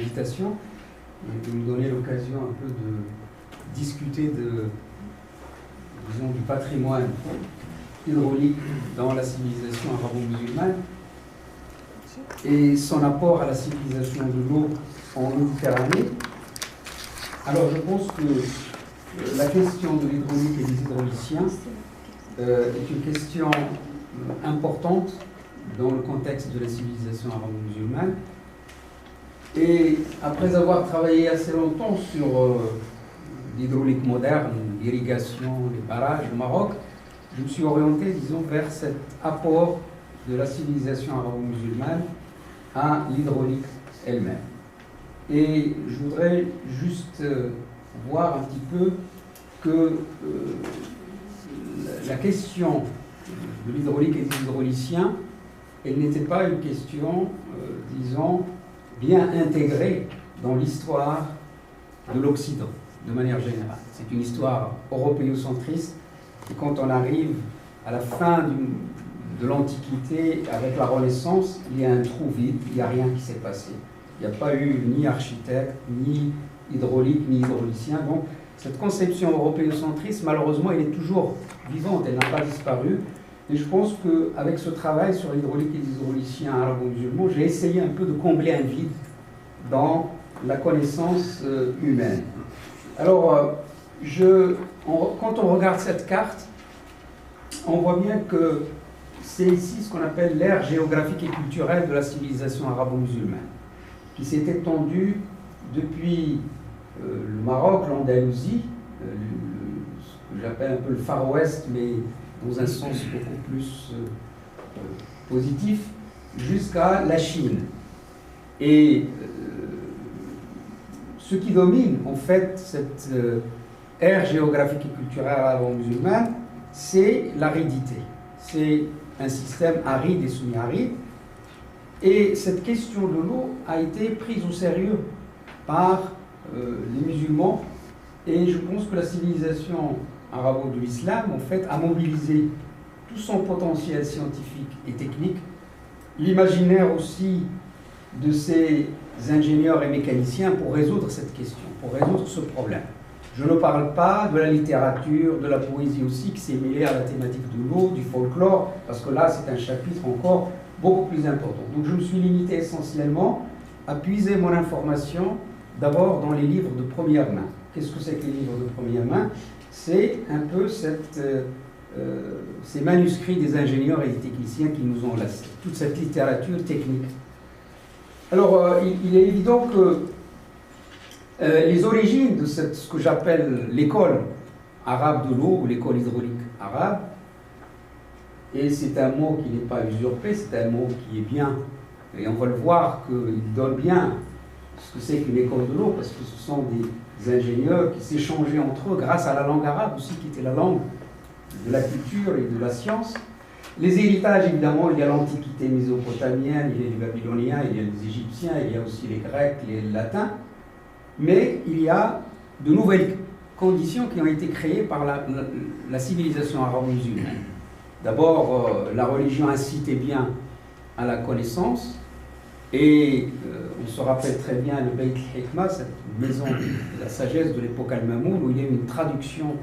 invitation et de nous donner l'occasion un peu de discuter disons, du patrimoine hydraulique dans la civilisation arabo-musulmane et son apport à la civilisation de l'eau en Méditerranée. Alors je pense que la question de l'hydraulique et des hydrauliciens est une question importante dans le contexte de la civilisation arabo-musulmane. Et après avoir travaillé assez longtemps sur l'hydraulique moderne, l'irrigation, les barrages au Maroc, je me suis orienté, disons, vers cet apport de la civilisation arabo-musulmane à l'hydraulique elle-même. Et je voudrais juste voir un petit peu que la question de l'hydraulique et des hydrauliciens, elle n'était pas une question, disons, bien intégrée dans l'histoire de l'Occident, de manière générale. C'est une histoire européocentriste, et quand on arrive à la fin de l'Antiquité, avec la Renaissance, il y a un trou vide, il n'y a rien qui s'est passé. Il n'y a pas eu ni architecte, ni hydraulique, ni hydraulicien. Donc, cette conception européocentriste, malheureusement, elle est toujours vivante, elle n'a pas disparu. Et je pense qu'avec ce travail sur l'hydraulique et les hydrauliciens arabo-musulmans, j'ai essayé un peu de combler un vide dans la connaissance humaine. Alors, quand on regarde cette carte, on voit bien que c'est ici ce qu'on appelle l'ère géographique et culturelle de la civilisation arabo-musulmane, qui s'est étendue depuis le Maroc, l'Andalousie, ce que j'appelle un peu le Far West, mais dans un sens beaucoup plus positif, jusqu'à la Chine. Et ce qui domine, en fait, cette ère géographique et culturelle arabo-musulmane, c'est l'aridité. C'est un système aride et semi-aride. Et cette question de l'eau a été prise au sérieux par les musulmans. Et je pense que la civilisation arabo de l'islam, en fait, a mobilisé tout son potentiel scientifique et technique, l'imaginaire aussi de ces ingénieurs et mécaniciens pour résoudre cette question, pour résoudre ce problème. Je ne parle pas de la littérature, de la poésie aussi, qui s'est mêlée à la thématique de l'eau, du folklore, parce que là, c'est un chapitre encore beaucoup plus important. Donc, je me suis limité essentiellement à puiser mon information d'abord dans les livres de première main. Qu'est-ce que c'est que les livres de première main? C'est un peu ces manuscrits des ingénieurs et des techniciens qui nous ont laissé, toute cette littérature technique. Alors, il est évident que les origines de ce que j'appelle l'école arabe de l'eau, ou l'école hydraulique arabe, et c'est un mot qui n'est pas usurpé, c'est un mot qui est bien, et on va le voir qu'il donne bien ce que c'est qu'une école de l'eau, parce que ce sont des ingénieurs qui s'échangeaient entre eux grâce à la langue arabe aussi, qui était la langue de la culture et de la science. Les héritages, évidemment, il y a l'Antiquité mésopotamienne, il y a les Babyloniens, il y a les Égyptiens, il y a aussi les Grecs, les Latins, mais il y a de nouvelles conditions qui ont été créées par la civilisation arabo-musulmane. D'abord, la religion incitait bien à la connaissance, et on se rappelle très bien le Beit al-Hikma, cette maison de la sagesse de l'époque al-Mamoun, où il y a une traduction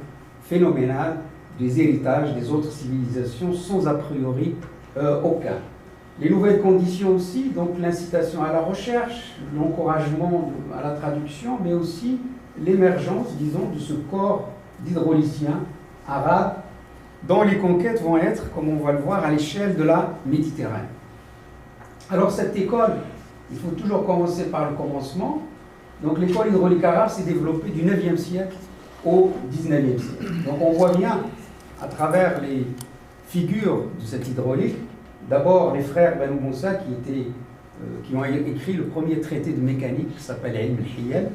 phénoménale des héritages des autres civilisations sans a priori aucun. Les nouvelles conditions aussi, donc l'incitation à la recherche, l'encouragement à la traduction, mais aussi l'émergence, disons, de ce corps d'hydrauliciens arabes dont les conquêtes vont être, comme on va le voir, à l'échelle de la Méditerranée. Alors cette école, il faut toujours commencer par le commencement. Donc l'école hydraulique arabe s'est développée du 9e siècle au 19e siècle. Donc on voit bien, à travers les figures de cette hydraulique, d'abord les frères Banu Moussa qui ont écrit le premier traité de mécanique qui s'appelle Ilm al-Hiyal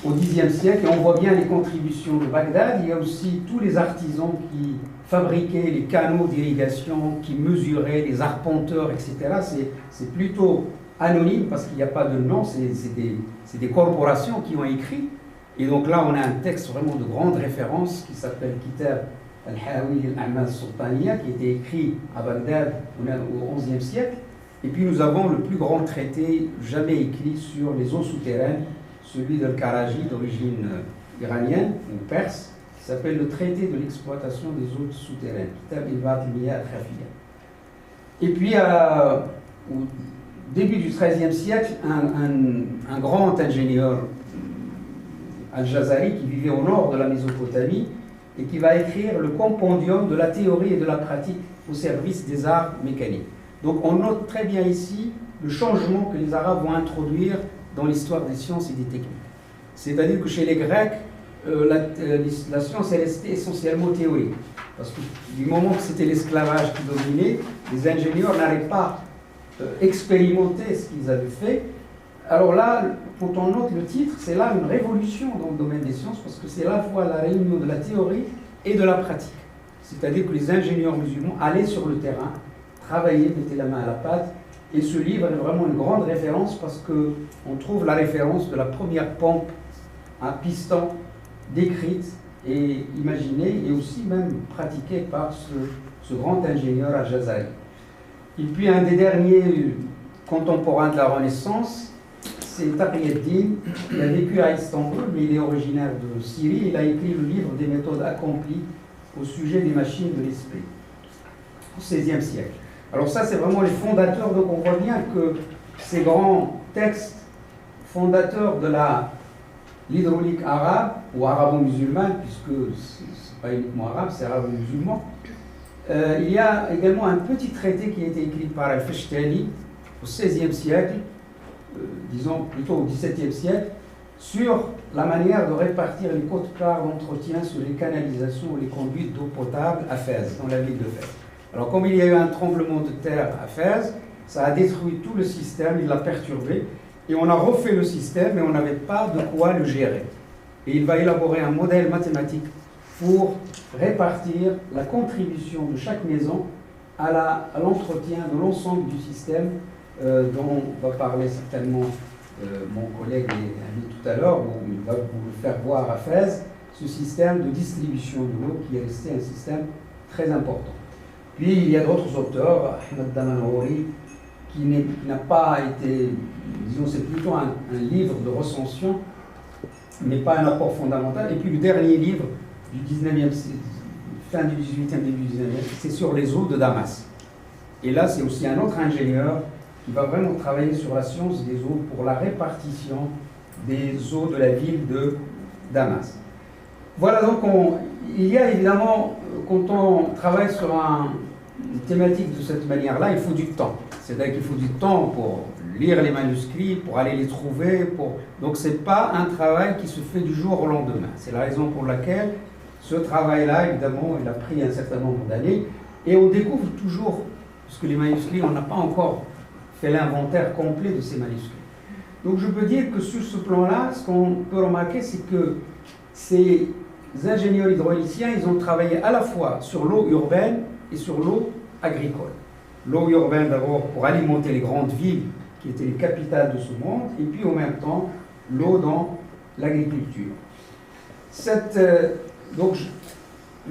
au Xe siècle, et on voit bien les contributions de Bagdad. Il y a aussi tous les artisans qui fabriquaient les canaux d'irrigation, qui mesuraient, les arpenteurs, etc. C'est plutôt anonyme parce qu'il n'y a pas de nom, c'est des corporations qui ont écrit. Et donc là, on a un texte vraiment de grande référence qui s'appelle Kitab al-Hawi al-A'mal Sultaniya, qui a été écrit à Bagdad au XIe siècle. Et puis nous avons le plus grand traité jamais écrit sur les eaux souterraines, celui d'Al-Karaji d'origine iranienne ou perse, qui s'appelle le traité de l'exploitation des eaux souterraines. Et puis au début du XIIIe siècle, un grand ingénieur Al-Jazari qui vivait au nord de la Mésopotamie et qui va écrire le compendium de la théorie et de la pratique au service des arts mécaniques. Donc on note très bien ici le changement que les Arabes vont introduire dans l'histoire des sciences et des techniques. C'est-à-dire que chez les Grecs, la science est restée essentiellement théorique. Parce que du moment que c'était l'esclavage qui dominait, les ingénieurs n'allaient pas expérimenter ce qu'ils avaient fait. Alors là, quand on note le titre, c'est là une révolution dans le domaine des sciences, parce que c'est à la fois la réunion de la théorie et de la pratique. C'est-à-dire que les ingénieurs musulmans allaient sur le terrain, travaillaient, mettaient la main à la pâte, et ce livre est vraiment une grande référence parce qu'on trouve la référence de la première pompe à piston décrite et imaginée, et aussi même pratiquée par ce grand ingénieur Al-Jazari. Et puis un des derniers contemporains de la Renaissance, c'est Taqiyuddin. Il a vécu à Istanbul, mais il est originaire de Syrie. Il a écrit le livre des méthodes accomplies au sujet des machines de l'esprit, au XVIe siècle. Alors ça, c'est vraiment les fondateurs, donc on voit bien que ces grands textes fondateurs de l'hydraulique arabe, ou arabo-musulmane, puisque ce n'est pas uniquement arabe, c'est arabo-musulman. Il y a également un petit traité qui a été écrit par Al-Feshtali au XVIe siècle, disons plutôt au XVIIe siècle, sur la manière de répartir les quotes-parts d'entretien sur les canalisations ou les conduites d'eau potable à Fès, dans la ville de Fès. Alors comme il y a eu un tremblement de terre à Fès, ça a détruit tout le système, il l'a perturbé, et on a refait le système, mais on n'avait pas de quoi le gérer. Et il va élaborer un modèle mathématique pour répartir la contribution de chaque maison à l'entretien de l'ensemble du système, dont va parler certainement mon collègue tout à l'heure, où il va vous le faire voir à Fès, ce système de distribution de l'eau qui est resté un système très important. Puis il y a d'autres auteurs, Ahmed Damanhouri, qui n'a pas été, disons, c'est plutôt un livre de recension, mais pas un apport fondamental. Et puis le dernier livre du 19e, fin du 18e, début du 19e, c'est sur les eaux de Damas. Et là, c'est aussi un autre ingénieur qui va vraiment travailler sur la science des eaux pour la répartition des eaux de la ville de Damas. Voilà, donc il y a évidemment, quand on travaille sur une thématique de cette manière-là, il faut du temps. C'est-à-dire qu'il faut du temps pour lire les manuscrits, pour aller les trouver. Donc ce n'est pas un travail qui se fait du jour au lendemain. C'est la raison pour laquelle ce travail-là, évidemment, il a pris un certain nombre d'années. Et on découvre toujours, parce que les manuscrits, on n'a pas encore fait l'inventaire complet de ces manuscrits. Donc je peux dire que sur ce plan-là, ce qu'on peut remarquer, c'est que ces ingénieurs hydrauliciens, ils ont travaillé à la fois sur l'eau urbaine et sur l'eau agricole. L'eau urbaine d'abord pour alimenter les grandes villes qui étaient les capitales de ce monde, et puis en même temps l'eau dans l'agriculture.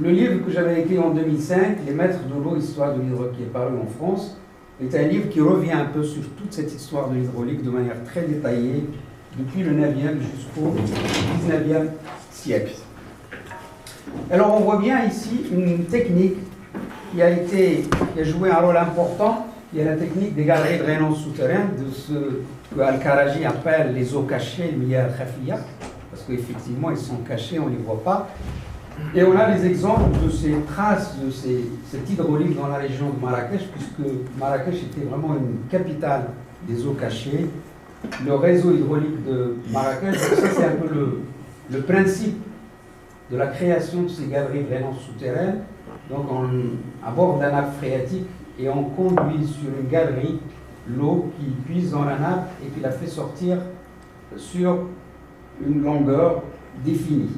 Le livre que j'avais écrit en 2005, Les Maîtres de l'eau, histoire de l'hydraulique, qui est paru en France, est un livre qui revient un peu sur toute cette histoire de l'hydraulique de manière très détaillée, depuis le 9e jusqu'au 19e siècle. Alors on voit bien ici une technique qui a joué un rôle important, qui est la technique des galeries de drainage souterraines, de ce que Al-Karaji appelle les eaux cachées, le miyah al-khafiya, parce qu'effectivement ils sont cachés, on ne les voit pas. Et on a les exemples de ces traces de cette hydraulique dans la région de Marrakech, puisque Marrakech était vraiment une capitale des eaux cachées. Le réseau hydraulique de Marrakech, ça c'est un peu le principe de la création de ces galeries drainantes souterraines. Donc à bord d'un nappe phréatique, et on conduit sur une galerie l'eau qui puise dans la nappe et qui la fait sortir sur une longueur définie.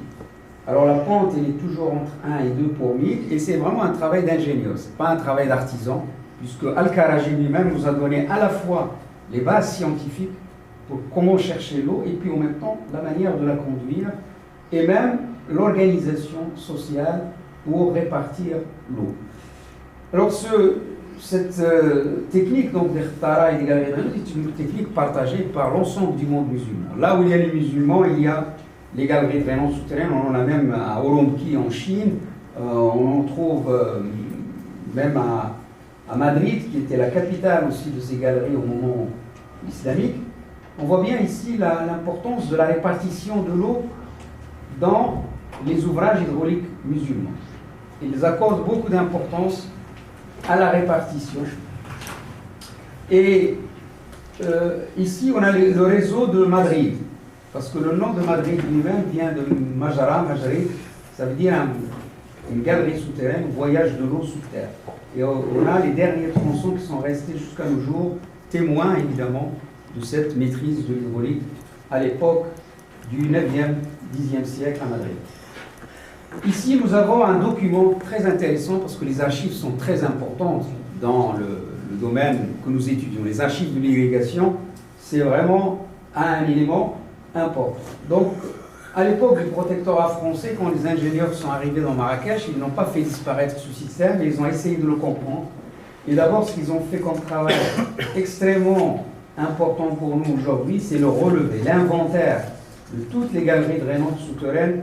Alors la pente, elle est toujours entre 1 et 2 pour 1000, et c'est vraiment un travail d'ingénieur, ce n'est pas un travail d'artisan, puisque Al-Karaji lui-même nous a donné à la fois les bases scientifiques pour comment chercher l'eau, et puis en même temps la manière de la conduire, et même l'organisation sociale pour répartir l'eau. Alors cette technique donc d'Ikhtara et des galeries de Raynaud est une technique partagée par l'ensemble du monde musulman. Là où il y a les musulmans, il y a les galeries de Raynaud souterraines. On en a même à Urumqi en Chine. On en trouve même à Madrid, qui était la capitale aussi de ces galeries au moment islamique. On voit bien ici l'importance de la répartition de l'eau dans les ouvrages hydrauliques musulmans. Ils accordent beaucoup d'importance à la répartition. Et ici, on a le réseau de Madrid, parce que le nom de Madrid lui-même vient de Majara, Majrid, ça veut dire une galerie souterraine, voyage de l'eau sous terre. Et on a les derniers tronçons qui sont restés jusqu'à nos jours, témoins évidemment de cette maîtrise de l'hydraulique à l'époque du 9e, 10e siècle à Madrid. Ici, nous avons un document très intéressant parce que les archives sont très importantes dans le domaine que nous étudions. Les archives de l'irrigation, c'est vraiment un élément important. Donc, à l'époque du protectorat français, quand les ingénieurs sont arrivés dans Marrakech, ils n'ont pas fait disparaître ce système, mais ils ont essayé de le comprendre. Et d'abord, ce qu'ils ont fait comme travail extrêmement important pour nous aujourd'hui, c'est le relevé, l'inventaire de toutes les galeries drainantes souterraines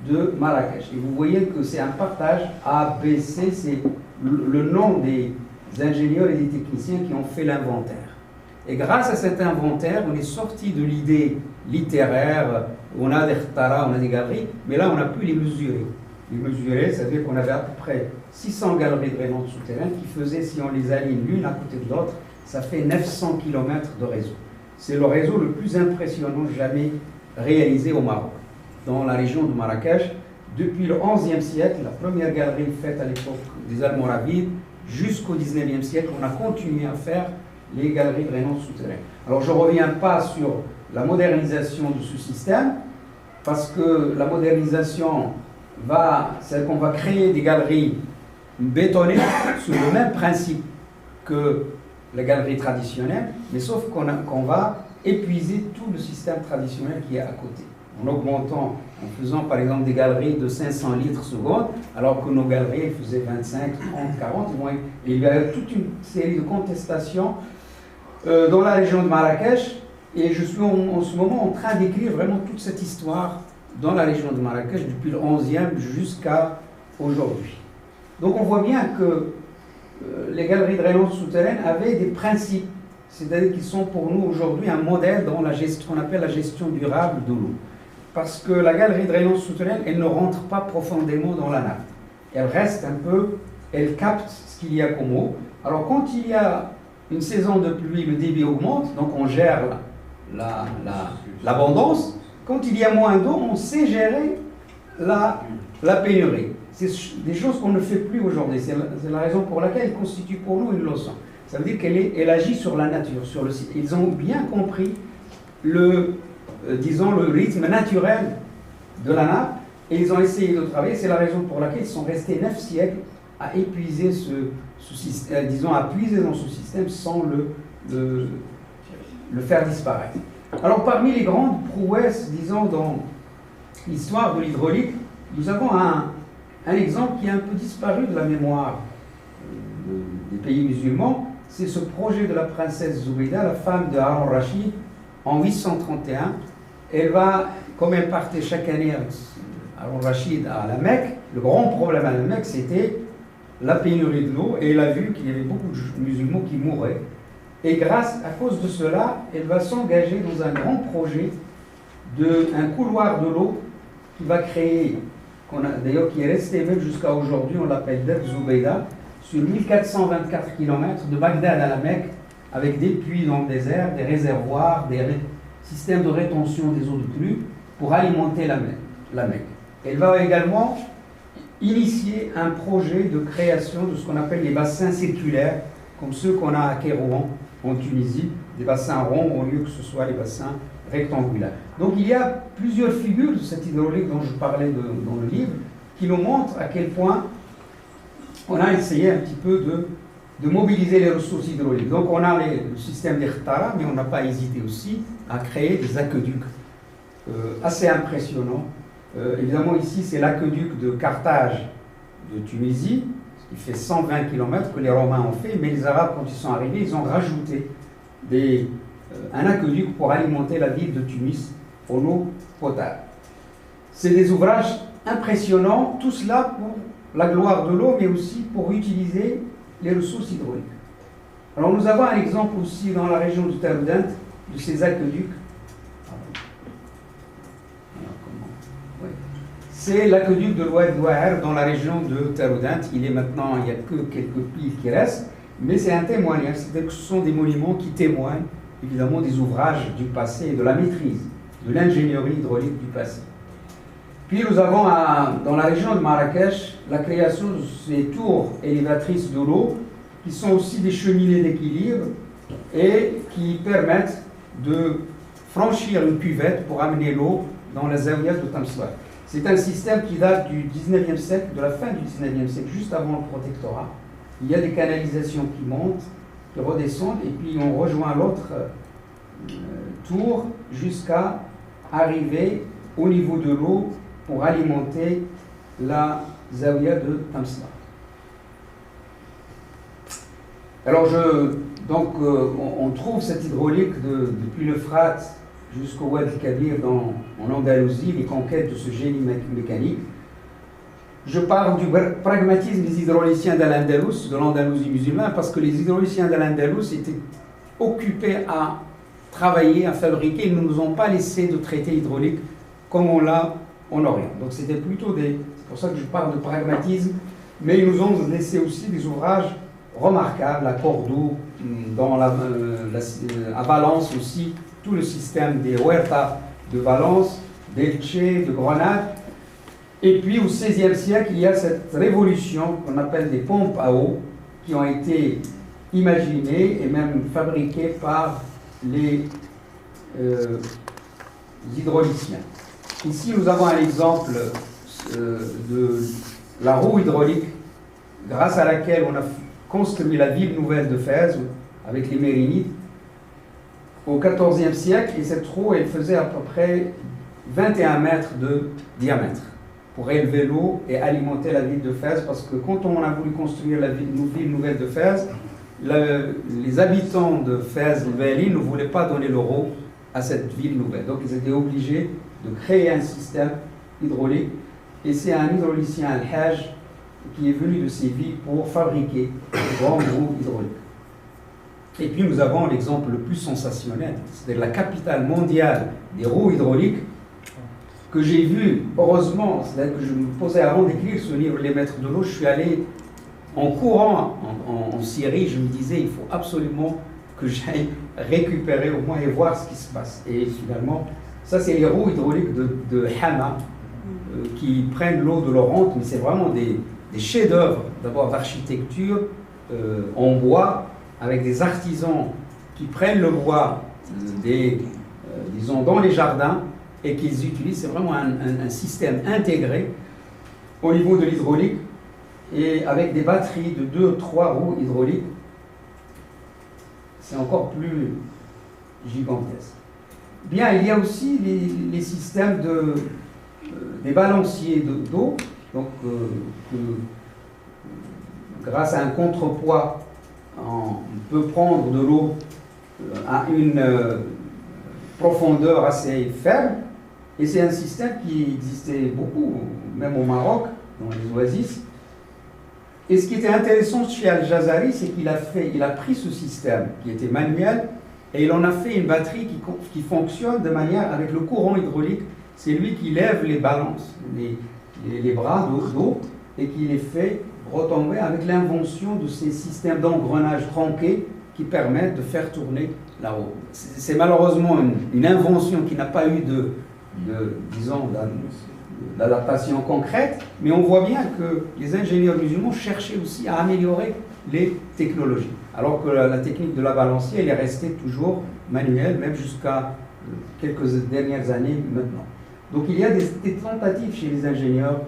de Marrakech. Et vous voyez que c'est un partage A, B, C, c'est le nom des ingénieurs et des techniciens qui ont fait l'inventaire. Et grâce à cet inventaire, on est sorti de l'idée littéraire, on a des Ikhtara, on a des galeries, mais là on a pu les mesurer. Les mesurer, ça veut dire qu'on avait à peu près 600 galeries drainantes souterraines qui faisaient, si on les aligne l'une à côté de l'autre, ça fait 900 km de réseau. C'est le réseau le plus impressionnant jamais réalisé au Maroc, dans la région de Marrakech. Depuis le XIe siècle, la première galerie faite à l'époque des Almoravides, jusqu'au XIXe siècle, on a continué à faire les galeries drainantes souterraines. Alors je ne reviens pas sur la modernisation de ce système, parce que la modernisation c'est qu'on va créer des galeries bétonnées sur le même principe que les galeries traditionnelles, mais sauf qu'on va épuiser tout le système traditionnel qui est à côté. En augmentant, en faisant par exemple des galeries de 500 litres seconde, alors que nos galeries faisaient 25, 30, 40, et il y a toute une série de contestations dans la région de Marrakech, et je suis en ce moment en train d'écrire vraiment toute cette histoire dans la région de Marrakech depuis le 11e jusqu'à aujourd'hui. Donc on voit bien que les galeries drainantes souterraines avaient des principes, c'est-à-dire qu'ils sont pour nous aujourd'hui un modèle dans la gestion, qu'on appelle la gestion durable de l'eau. Parce que la galerie drainante souterraine, elle ne rentre pas profondément dans la nappe. Elle reste un peu, elle capte ce qu'il y a comme eau. Alors quand il y a une saison de pluie, le débit augmente, donc on gère l'abondance. Quand il y a moins d'eau, on sait gérer la pénurie. C'est des choses qu'on ne fait plus aujourd'hui. C'est la raison pour laquelle elle constitue pour nous une leçon. Ça veut dire qu'elle agit sur la nature, sur le site. Ils ont bien compris disons, le rythme naturel de la nappe, et ils ont essayé de travailler. C'est la raison pour laquelle ils sont restés 9 siècles à épuiser ce système, disons, à puiser dans ce système sans le faire disparaître. Alors, parmi les grandes prouesses, disons, dans l'histoire de l'hydraulique, nous avons un exemple qui a un peu disparu de la mémoire des pays musulmans. C'est ce projet de la princesse Zoubeida, la femme de Harun Rachid, en 831. Elle va, comme elle partait chaque année avec Harun Rachid à la Mecque, le grand problème à la Mecque, c'était la pénurie de l'eau, et elle a vu qu'il y avait beaucoup de musulmans qui mouraient. Et à cause de cela, elle va s'engager dans un grand projet un couloir de l'eau qui va créer, d'ailleurs qui est resté même jusqu'à aujourd'hui, on l'appelle Deb Zoubeida, sur 1424 km de Bagdad à la Mecque, avec des puits dans le désert, des réservoirs, des systèmes de rétention des eaux de pluie pour alimenter la Mecque. Elle va également initier un projet de création de ce qu'on appelle les bassins circulaires, comme ceux qu'on a à Kérouan, en Tunisie, des bassins ronds au lieu que ce soit les bassins rectangulaires. Donc il y a plusieurs figures de cette hydraulique dont je parlais dans le livre, qui nous montrent à quel point on a essayé un petit peu de mobiliser les ressources hydrauliques. Donc on a le système d'Ikhtara, mais on n'a pas hésité aussi à créer des aqueducs assez impressionnants. Évidemment ici c'est l'aqueduc de Carthage de Tunisie, il fait 120 km que les Romains ont fait, mais les Arabes, quand ils sont arrivés, ils ont rajouté un aqueduc pour alimenter la ville de Tunis en eau potable. C'est des ouvrages impressionnants, tout cela pour la gloire de l'eau, mais aussi pour utiliser les ressources hydrauliques. Alors nous avons un exemple aussi dans la région du Taroudant, de ces aqueducs. C'est l'aqueduc de l'Oued Douaher dans la région de Taroudant. Il est maintenant, il n'y a que quelques piles qui restent, mais c'est un témoignage, c'est-à-dire que ce sont des monuments qui témoignent évidemment des ouvrages du passé et de la maîtrise de l'ingénierie hydraulique du passé. Puis nous avons dans la région de Marrakech la création de ces tours élévatrices de l'eau qui sont aussi des cheminées d'équilibre et qui permettent de franchir une cuvette pour amener l'eau dans la zaouia de Tamsouar. C'est un système qui date du 19e siècle, de la fin du 19e siècle, juste avant le protectorat. Il y a des canalisations qui montent, qui redescendent, et puis on rejoint l'autre tour jusqu'à arriver au niveau de l'eau pour alimenter la zaouia de Tamsouar. Alors, on trouve cette hydraulique depuis l'Euphrate jusqu'au Oued el-Kabir en Andalousie, les conquêtes de ce génie mécanique. Je parle du pragmatisme des hydrauliciens d'Al-Andalus, de l'Andalousie musulmane, parce que les hydrauliciens d'Al-Andalus étaient occupés à travailler, à fabriquer. Ils ne nous ont pas laissé de traité hydraulique comme on l'a en Orient. Donc c'était plutôt c'est pour ça que je parle de pragmatisme, mais ils nous ont laissé aussi des ouvrages remarquables à Cordoue, à Valence aussi, tout le système des Huertas de Valence, d'Elche, de Grenade. Et puis au XVIe siècle, il y a cette révolution qu'on appelle des pompes à eau qui ont été imaginées et même fabriquées par les hydrauliciens. Ici, nous avons un exemple de la roue hydraulique grâce à laquelle on a construit la ville nouvelle de Fès avec les Mérinides au XIVe siècle, et cette roue, elle faisait à peu près 21 mètres de diamètre pour élever l'eau et alimenter la ville de Fès, parce que quand on a voulu construire la ville nouvelle de Fès, les habitants de Fès, ne voulaient pas donner l'eau à cette ville nouvelle. Donc ils étaient obligés de créer un système hydraulique, et c'est un hydraulicien, Al-Hajj, qui est venu de ces villes pour fabriquer de grandes roues hydrauliques. Et puis nous avons l'exemple le plus sensationnel, c'est-à-dire la capitale mondiale des roues hydrauliques, que j'ai vu, heureusement, c'est-à-dire que je me posais avant d'écrire ce livre, Les Maîtres de l'eau, je suis allé en courant en Syrie, je me disais, il faut absolument que j'aille récupérer au moins et voir ce qui se passe. Et finalement, ça c'est les roues hydrauliques de Hama, qui prennent l'eau de l'Oronte, mais c'est vraiment des chefs-d'œuvre, d'abord d'architecture en bois, avec des artisans qui prennent le bois disons, dans les jardins et qu'ils utilisent. C'est vraiment un système intégré au niveau de l'hydraulique, et avec des batteries de 2 ou 3 roues hydrauliques. C'est encore plus gigantesque. Bien, il y a aussi les systèmes des balanciers d'eau, donc grâce à un contrepoids, on peut prendre de l'eau à une profondeur assez faible, et c'est un système qui existait beaucoup, même au Maroc, dans les oasis. Et ce qui était intéressant chez Al-Jazari, c'est qu'il a pris ce système qui était manuel, et il en a fait une batterie qui fonctionne de manière avec le courant hydraulique. C'est lui qui lève les balances, les bras d'eau, et qui les fait retomber avec l'invention de ces systèmes d'engrenage tronqués qui permettent de faire tourner la roue. C'est malheureusement une invention qui n'a pas eu disons, d'adaptation concrète, mais on voit bien que les ingénieurs musulmans cherchaient aussi à améliorer les technologies, alors que la technique de la balancier, elle est restée toujours manuelle, même jusqu'à quelques dernières années maintenant. Donc il y a des tentatives chez les ingénieurs.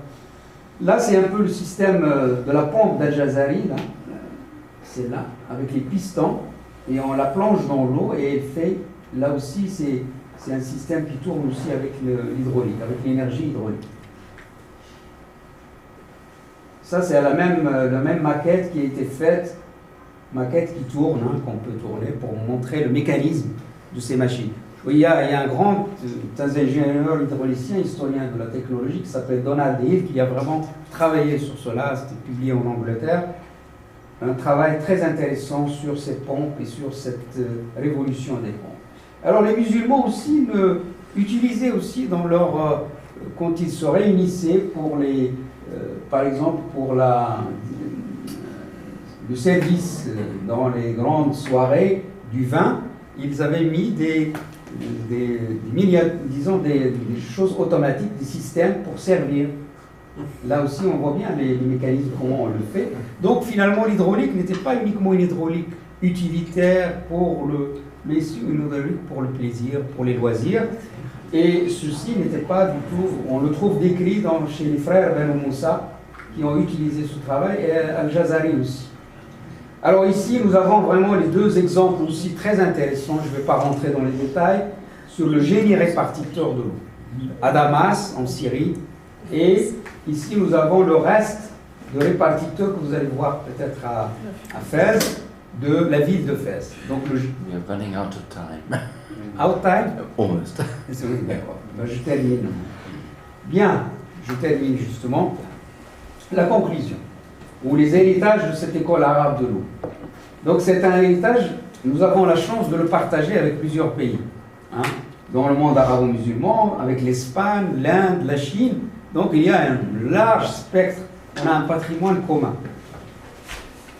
Là, c'est un peu le système de la pompe d'Al-Jazari, là. C'est là, avec les pistons, et on la plonge dans l'eau, et elle fait, là aussi, c'est un système qui tourne aussi avec l'hydraulique, avec l'énergie hydraulique. Ça, c'est la même maquette qui a été faite, maquette qui tourne, hein, qu'on peut tourner pour montrer le mécanisme de ces machines. Il y a un grand ingénieur hydraulicien, historien de la technologie, qui s'appelle Donald Hill, qui a vraiment travaillé sur cela, c'était publié en Angleterre. Un travail très intéressant sur ces pompes et sur cette révolution des pompes. Alors les musulmans aussi utilisaient aussi dans leur, quand ils se réunissaient pour les, par exemple pour le service dans les grandes soirées du vin, ils avaient mis des choses automatiques, des systèmes pour servir. Là aussi, on voit bien les mécanismes, comment on le fait. Donc finalement, l'hydraulique n'était pas uniquement une hydraulique utilitaire mais aussi une hydraulique pour le plaisir, pour les loisirs. Et ceci n'était pas du tout, on le trouve décrit chez les frères Ben Moussa, qui ont utilisé ce travail, et Al-Jazari aussi. Alors ici, nous avons vraiment les deux exemples aussi très intéressants, je ne vais pas rentrer dans les détails, sur le génie répartiteur de l'eau. À Damas, en Syrie, et ici nous avons le reste de répartiteur que vous allez voir peut-être à Fès, de la ville de Fès. Donc We are running out of time. Out time? Almost. Je termine. Bien, je termine justement. La conclusion, ou les héritages de cette école arabe de l'eau. Donc c'est un héritage, nous avons la chance de le partager avec plusieurs pays. Hein, dans le monde arabo-musulman, avec l'Espagne, l'Inde, la Chine. Donc il y a un large spectre, on a un patrimoine commun.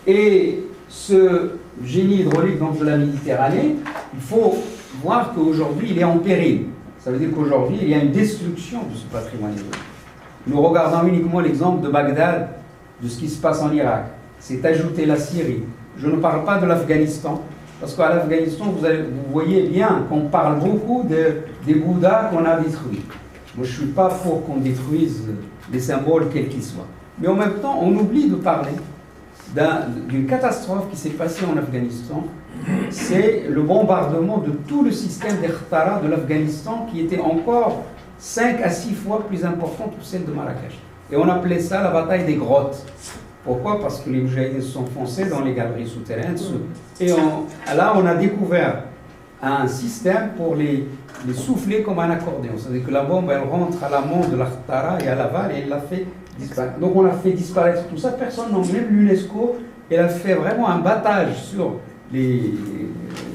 Et ce génie hydraulique de la Méditerranée, il faut voir qu'aujourd'hui il est en péril. Ça veut dire qu'aujourd'hui il y a une destruction de ce patrimoine hydraulique. Nous regardons uniquement l'exemple de Bagdad, de ce qui se passe en Irak. C'est ajouter la Syrie. Je ne parle pas de l'Afghanistan, parce qu'à l'Afghanistan, vous voyez bien qu'on parle beaucoup des Bouddhas qu'on a détruits. Moi, je ne suis pas pour qu'on détruise les symboles, quels qu'ils soient. Mais en même temps, on oublie de parler d'une catastrophe qui s'est passée en Afghanistan. C'est le bombardement de tout le système d'Ikhtara de l'Afghanistan qui était encore 5 à 6 fois plus important que celle de Marrakech. Et on appelait ça la bataille des grottes. Pourquoi? Parce que les Moudjahidines se sont foncés dans les galeries souterraines. Et là, on a découvert un système pour les souffler comme un accordéon. C'est-à-dire que la bombe, elle rentre à l'amont de l'Akhtara et à l'aval et elle la fait disparaître. Donc on a fait disparaître tout ça. Personne, non, même l'UNESCO, elle a fait vraiment un battage sur les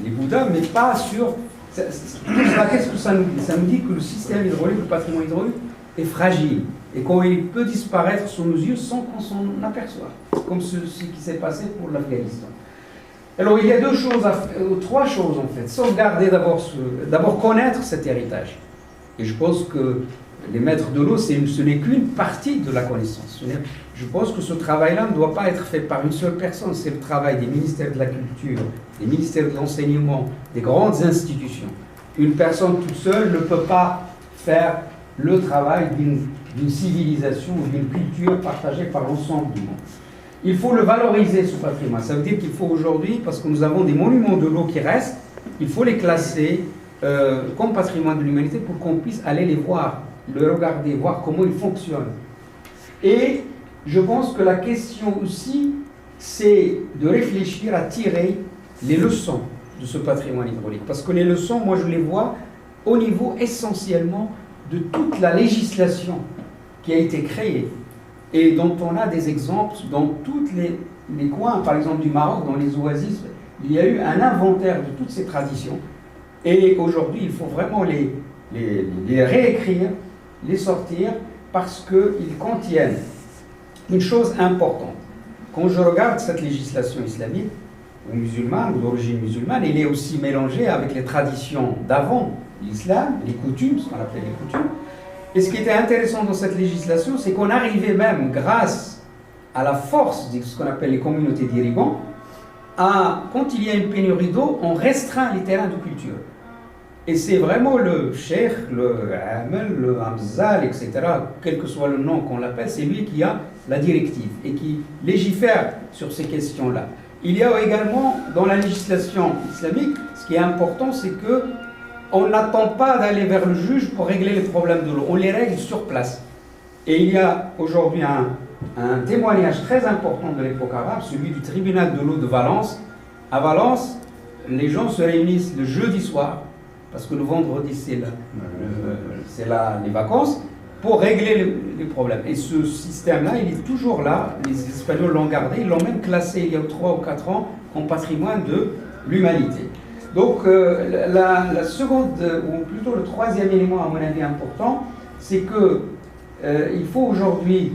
Bouddhas, mais pas sur... Qu'est-ce que ça nous dit? Ça nous dit que le système hydraulique, le patrimoine hydraulique, est fragile et qu'il peut disparaître sous nos yeux sans qu'on s'en aperçoive, comme ce qui s'est passé pour l'Afghanistan. Alors il y a trois choses en fait. Sauvegarder d'abord connaître cet héritage. Et je pense que les maîtres de l'eau, ce n'est qu'une partie de la connaissance. Je pense que ce travail-là ne doit pas être fait par une seule personne. C'est le travail des ministères de la Culture, des ministères de l'Enseignement, des grandes institutions. Une personne toute seule ne peut pas faire le travail d'une civilisation ou d'une culture partagée par l'ensemble du monde. Il faut le valoriser, ce patrimoine. Ça veut dire qu'il faut aujourd'hui, parce que nous avons des monuments de l'eau qui restent, il faut les classer comme patrimoine de l'humanité pour qu'on puisse aller les voir, le regarder, voir comment ils fonctionnent. Et je pense que la question aussi, c'est de réfléchir à tirer les leçons de ce patrimoine hydraulique. Parce que les leçons, moi je les vois au niveau essentiellement de toute la législation qui a été créée et dont on a des exemples dans tous les coins, par exemple du Maroc, dans les oasis, il y a eu un inventaire de toutes ces traditions et aujourd'hui il faut vraiment les réécrire, les sortir parce qu'ils contiennent une chose importante. Quand je regarde cette législation islamique ou musulmane ou d'origine musulmane, elle est aussi mélangée avec les traditions d'avant l'islam, les coutumes, ce qu'on appelle les coutumes. Et ce qui était intéressant dans cette législation, c'est qu'on arrivait même, grâce à la force de ce qu'on appelle les communautés d'irrigants, quand il y a une pénurie d'eau, on restreint les terrains de culture. Et c'est vraiment le cheikh, le amel, le hamzal, etc., quel que soit le nom qu'on l'appelle, c'est lui qui a la directive et qui légifère sur ces questions-là. Il y a également, dans la législation islamique, ce qui est important, c'est que on n'attend pas d'aller vers le juge pour régler les problèmes de l'eau. On les règle sur place. Et il y a aujourd'hui un témoignage très important de l'époque arabe, celui du tribunal de l'eau de Valence. À Valence, les gens se réunissent le jeudi soir, parce que le vendredi c'est les vacances, pour régler les problèmes. Et ce système-là, il est toujours là. Les Espagnols l'ont gardé, ils l'ont même classé il y a 3 ou 4 ans comme patrimoine de l'humanité. Donc la seconde, ou plutôt le troisième élément à mon avis important, c'est que il faut aujourd'hui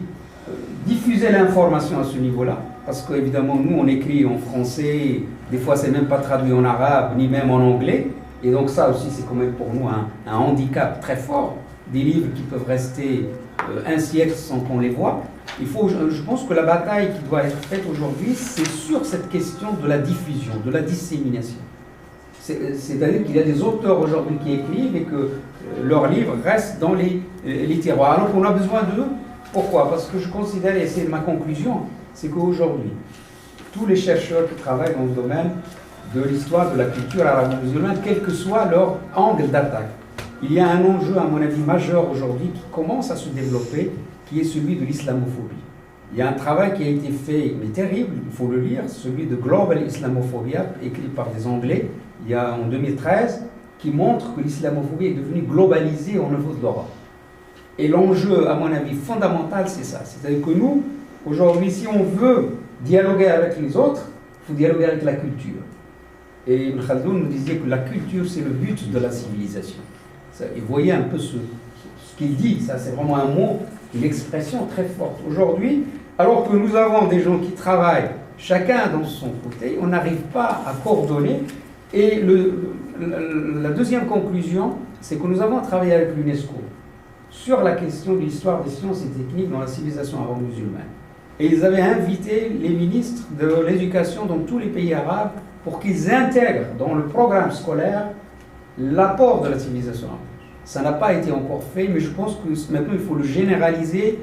diffuser l'information à ce niveau-là, parce qu'évidemment nous on écrit en français, des fois c'est même pas traduit en arabe, ni même en anglais, et donc ça aussi c'est quand même pour nous un handicap très fort, des livres qui peuvent rester un siècle sans qu'on les voit. Je pense que la bataille qui doit être faite aujourd'hui, c'est sur cette question de la diffusion, de la dissémination. C'est-à-dire qu'il y a des auteurs aujourd'hui qui écrivent et que leurs livres restent dans les tiroirs. Alors qu'on a besoin d'eux. Pourquoi? Parce que je considère, et c'est ma conclusion, c'est qu'aujourd'hui, tous les chercheurs qui travaillent dans le domaine de l'histoire de la culture arabo-musulmane, quel que soit leur angle d'attaque, il y a un enjeu, à mon avis, majeur aujourd'hui qui commence à se développer, qui est celui de l'islamophobie. Il y a un travail qui a été fait, mais terrible, il faut le lire, celui de Global Islamophobia, écrit par des Anglais, il y a en 2013, qui montre que l'islamophobie est devenue globalisée au niveau de l'Europe. Et l'enjeu, à mon avis, fondamental, c'est ça. C'est-à-dire que nous, aujourd'hui, si on veut dialoguer avec les autres, il faut dialoguer avec la culture. Et Ibn Khaldoun nous disait que la culture, c'est le but de la civilisation. Et vous voyez un peu ce qu'il dit, ça c'est vraiment un mot, une expression très forte. Aujourd'hui, alors que nous avons des gens qui travaillent, chacun dans son côté, on n'arrive pas à coordonner. Et la deuxième conclusion, c'est que nous avons travaillé avec l'UNESCO sur la question de l'histoire des sciences et techniques dans la civilisation arabo-musulmane. Et ils avaient invité les ministres de l'éducation dans tous les pays arabes pour qu'ils intègrent dans le programme scolaire l'apport de la civilisation arabe. Ça n'a pas été encore fait, mais je pense que maintenant il faut le généraliser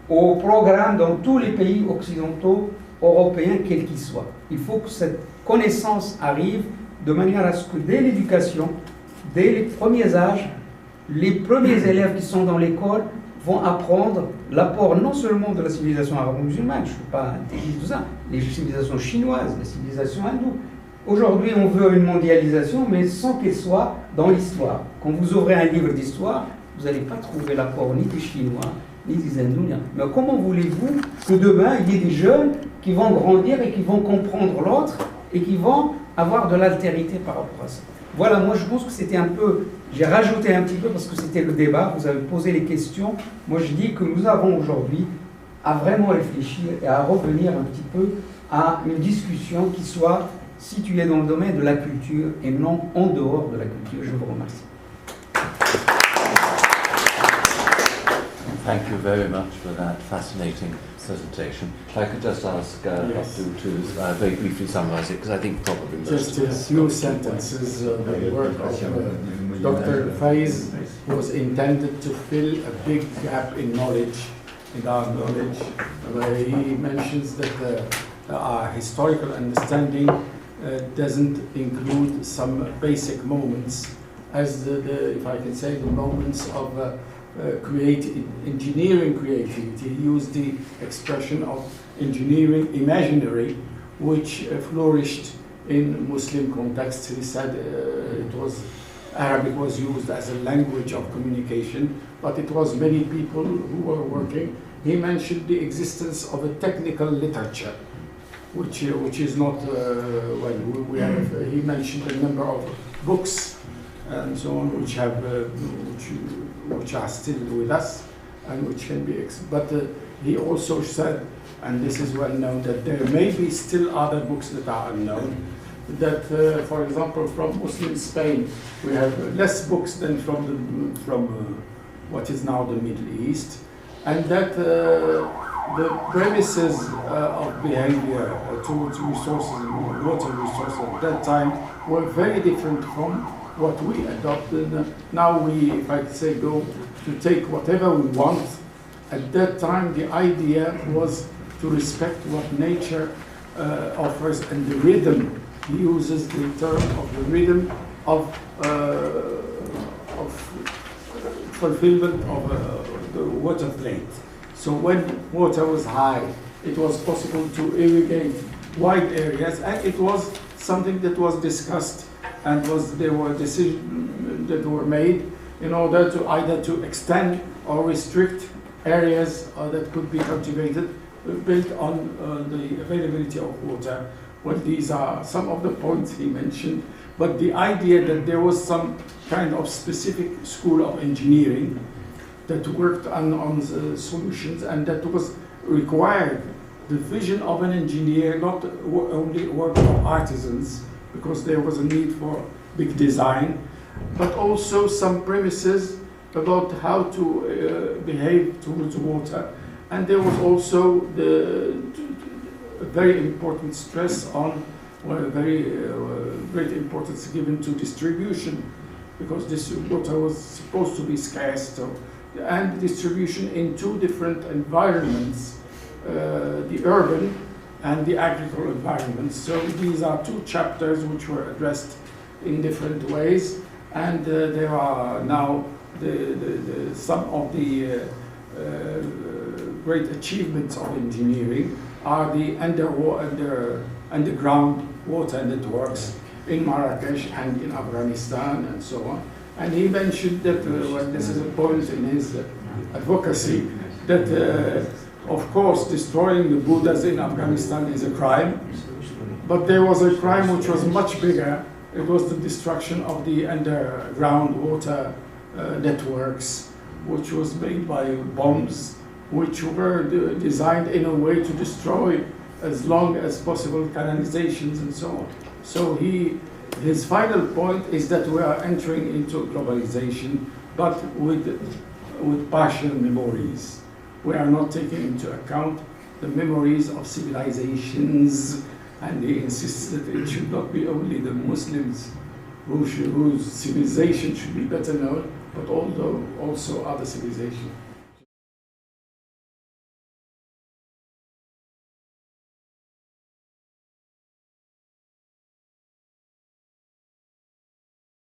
au programme dans tous les pays occidentaux, européens, quels qu'ils soient. Il faut que cette connaissance arrive de manière à ce que dès l'éducation, dès les premiers âges, les premiers élèves qui sont dans l'école vont apprendre l'apport non seulement de la civilisation arabo-musulmane, je ne suis pas interdit tout ça, les civilisations chinoises, les civilisations hindoues. Aujourd'hui, on veut une mondialisation, mais sans qu'elle soit dans l'histoire. Quand vous ouvrez un livre d'histoire, vous n'allez pas trouver l'apport ni des Chinois, ni des Hindous. Mais comment voulez-vous que demain, il y ait des jeunes qui vont grandir et qui vont comprendre l'autre et qui vont avoir de l'altérité par rapport à ça? Voilà, moi je pense que c'était un peu, j'ai rajouté un petit peu parce que c'était le débat, vous avez posé les questions. Moi je dis que nous avons aujourd'hui à vraiment réfléchir et à revenir un petit peu à une discussion qui soit située dans le domaine de la culture et non en dehors de la culture. Je vous remercie. Thank you very much for that fascinating presentation. If I could just ask Abdul to very briefly summarize it, because I think probably most just a few sentences. The work of Dr. Faiz was intended to fill a big gap in knowledge, in our knowledge, where he mentions that our historical understanding doesn't include some basic moments, as if I can say, the moments of engineering creativity. He used the expression of engineering imaginary, which flourished in Muslim context. He said Arabic was used as a language of communication, but it was many people who were working. He mentioned the existence of a technical literature, which is not he mentioned a number of books and so on, which are still with us and which can be. But he also said, and this is well known, that there may be still other books that are unknown. That, for example, from Muslim Spain, we have less books than from what is now the Middle East, and that the premises of behavior towards resources, water resources at that time were very different from what we adopted. Now we, if I say, go to take whatever we want. At that time, the idea was to respect what nature offers, and the rhythm. He uses the term of the rhythm of fulfillment of the water plate. So when water was high, it was possible to irrigate wide areas, and it was something that was discussed, and there were decisions that were made in order to either to extend or restrict areas that could be cultivated built on the availability of water. Well, these are some of the points he mentioned, but the idea that there was some kind of specific school of engineering that worked on the solutions, and that was required the vision of an engineer, not only work for artisans, because there was a need for big design, but also some premises about how to behave towards water. And there was also a very important stress on, well, very great importance given to distribution, because this water was supposed to be scarce, so, and distribution in two different environments, the urban and the agricultural environment. So these are two chapters which were addressed in different ways, and there are now some of the great achievements of engineering are the underground water networks in Marrakesh and in Afghanistan and so on. And he mentioned that, well, this is a point in his advocacy, that of course destroying the Buddhas in Afghanistan is a crime, but there was a crime which was much bigger. It was the destruction of the underground water networks, which was made by bombs, which were designed in a way to destroy as long as possible canalizations and so on. So his final point is that we are entering into globalization, but with partial memories. We are not taking into account the memories of civilizations, and he insists that it should not be only the Muslims whose civilization should be better known, but also other civilizations.